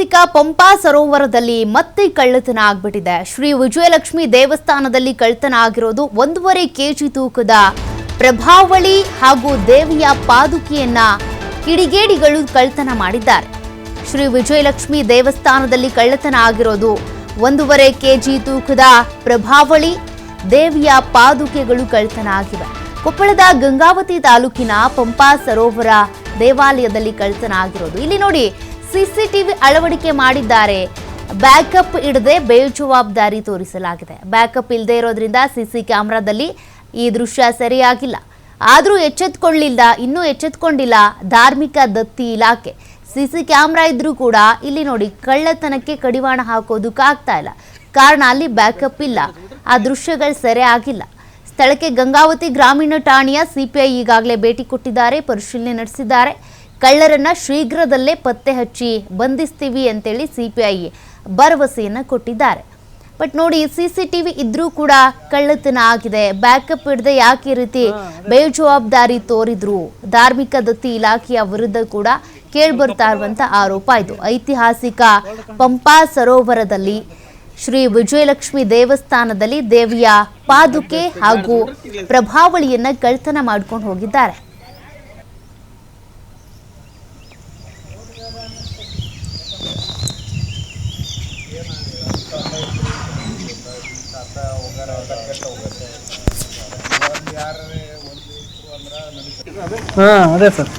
ಐತಿಹಾಸಿಕ ಪಂಪಾ ಸರೋವರದಲ್ಲಿ ಮತ್ತೆ ಕಳ್ಳತನ ಆಗ್ಬಿಟ್ಟಿದೆ. ಶ್ರೀ ವಿಜಯಲಕ್ಷ್ಮಿ ದೇವಸ್ಥಾನದಲ್ಲಿ ಕಳ್ಳತನ ಆಗಿರೋದು 1.5 ಕೆಜಿ ತೂಕದ ಪ್ರಭಾವಳಿ ಹಾಗೂ ದೇವಿಯ ಪಾದುಕೆಯನ್ನ ಕಿಡಿಗೇಡಿಗಳು ಕಳ್ಳತನ ಮಾಡಿದ್ದಾರೆ. ಶ್ರೀ ವಿಜಯಲಕ್ಷ್ಮಿ ದೇವಸ್ಥಾನದಲ್ಲಿ ಕಳ್ಳತನ ಆಗಿರೋದು 1.5 ಕೆಜಿ ತೂಕದ ಪ್ರಭಾವಳಿ ದೇವಿಯ ಪಾದುಕೆಗಳು ಕಳ್ಳತನ ಆಗಿವೆ. ಕೊಪ್ಪಳದ ಗಂಗಾವತಿ ತಾಲೂಕಿನ ಪಂಪಾ ಸರೋವರ ದೇವಾಲಯದಲ್ಲಿ ಕಳ್ಳತನ ಆಗಿರೋದು. ಇಲ್ಲಿ ನೋಡಿ, ಸಿಸಿಟಿವಿ ಅಳವಡಿಕೆ ಮಾಡಿದ್ದಾರೆ. ಬ್ಯಾಕಪ್ ಇಡದೆ ಬೇಜವಾಬ್ದಾರಿ ತೋರಿಸಲಾಗಿದೆ. ಬ್ಯಾಕಪ್ ಇಲ್ಲದೆ ಇರೋದ್ರಿಂದ ಸಿಸಿ ಕ್ಯಾಮೆರಾದಲ್ಲಿ ಈ ದೃಶ್ಯ ಸರಿಯಾಗಿಲ್ಲ. ಆದರೂ ಇನ್ನೂ ಎಚ್ಚೆತ್ಕೊಂಡಿಲ್ಲ ಧಾರ್ಮಿಕ ದತ್ತಿ ಇಲಾಖೆ. ಸಿಸಿ ಕ್ಯಾಮೆರಾ ಇದ್ರೂ ಕೂಡ ಇಲ್ಲಿ ನೋಡಿ, ಕಳ್ಳತನಕ್ಕೆ ಕಡಿವಾಣ ಹಾಕೋದಕ್ಕಾಗ್ತಾ ಇಲ್ಲ. ಕಾರಣ ಅಲ್ಲಿ ಬ್ಯಾಕಪ್ ಇಲ್ಲ, ಆ ದೃಶ್ಯಗಳು ಸೆರೆ ಆಗಿಲ್ಲ. ಸ್ಥಳಕ್ಕೆ ಗಂಗಾವತಿ ಗ್ರಾಮೀಣ ಠಾಣೆಯ ಸಿಪಿಐ ಈಗಾಗಲೇ ಭೇಟಿ ಕೊಟ್ಟಿದ್ದಾರೆ, ಪರಿಶೀಲನೆ ನಡೆಸಿದ್ದಾರೆ. ಕಳ್ಳರನ್ನ ಶೀಘ್ರದಲ್ಲೇ ಪತ್ತೆ ಹಚ್ಚಿ ಬಂಧಿಸ್ತೀವಿ ಅಂತೇಳಿ ಸಿಪಿಐ ಭರವಸೆಯನ್ನ ಕೊಟ್ಟಿದ್ದಾರೆ. ಬಟ್ ನೋಡಿ, ಸಿಸಿಟಿವಿ ಇದ್ರೂ ಕೂಡ ಕಳ್ಳತನ ಆಗಿದೆ. ಬ್ಯಾಕಪ್ ಇಡದೆ ಯಾಕೆ ಈ ರೀತಿ ಬೇಜವಾಬ್ದಾರಿ ತೋರಿದ್ರು? ಧಾರ್ಮಿಕ ದತ್ತಿ ಇಲಾಖೆಯ ವಿರುದ್ಧ ಕೂಡ ಕೇಳ್ಬರ್ತಾ ಇರುವಂತ ಆರೋಪ ಇದು. ಐತಿಹಾಸಿಕ ಪಂಪಾ ಸರೋವರದಲ್ಲಿ ಶ್ರೀ ವಿಜಯಲಕ್ಷ್ಮಿ ದೇವಸ್ಥಾನದಲ್ಲಿ ದೇವಿಯ ಪಾದುಕೆ ಹಾಗೂ ಪ್ರಭಾವಳಿಯನ್ನ ಕಳ್ಳತನ ಮಾಡ್ಕೊಂಡು ಹೋಗಿದ್ದಾರೆ. ಅದೇ ಸರ್.